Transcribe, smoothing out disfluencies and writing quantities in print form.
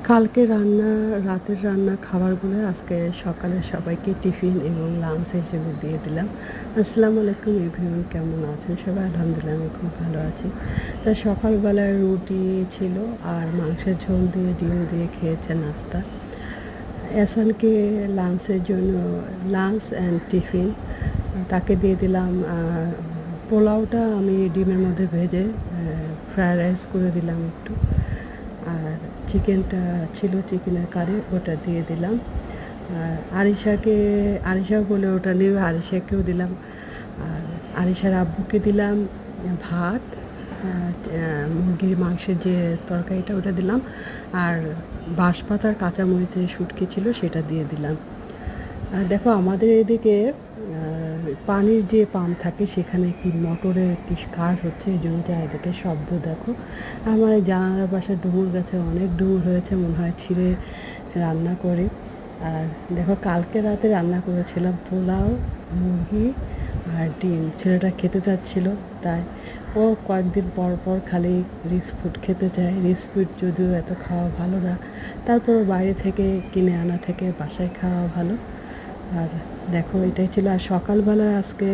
কালকে রান্না রাতের রান্না খাবারগুলো আজকে সকালে সবাইকে টিফিন এবং লাঞ্চ হিসেবে দিয়ে দিলাম। আসসালামু আলাইকুম এভরিওয়ান, কেমন আছেন সবাই? আলহামদুলিল্লাহ আমি খুব ভালো আছি। তা সকালবেলায় রুটি ছিল আর মাংসের ঝোল দিয়ে ডিম দিয়ে খেয়েছে নাস্তা। এহসানকে লাঞ্চের জন্য লাঞ্চ অ্যান্ড টিফিন তাকে দিয়ে দিলাম। পোলাওটা আমি ডিমের মধ্যে ভেজে ফ্রায়েড রাইস করে দিলাম একটু। আর চিকেনটা ছিল চিকেনের কারি, ওটা দিয়ে দিলাম। আর আরিশা বলে ওটা নিয়ে আরিশাকেও দিলাম। আর আরিশার আব্বুকে দিলাম ভাত, মুরগির মাংসের যে তরকারিটা ওটা দিলাম। আর বাঁশপাতার কাঁচামরিচের শুটকি ছিল সেটা দিয়ে দিলাম। আর দেখো আমাদের এদিকে পানির যে পাম্প থাকে সেখানে কি মোটরের কি কাজ হচ্ছে, এই জন্য চারিদিকে শব্দ দেখো। আমার এই জানালার পাশে ডুমুর গাছে অনেক ডুমুর হয়েছে, মনে হয় ছিঁড়ে রান্না করি। আর দেখো কালকে রাতে রান্না করেছিলাম পোলাও, মুরগি আর ডিম। ছেলেটা খেতে চাচ্ছিল, তাই ও কয়েকদিন পর পর খালি রিচ ফুড খেতে চায়। রিচ ফুড যদিও এত খাওয়া ভালো না, তারপর বাইরে থেকে কিনে আনা থেকে বাসায় খাওয়া ভালো। আর দেখো এটাই ছিল। আর সকালবেলা আজকে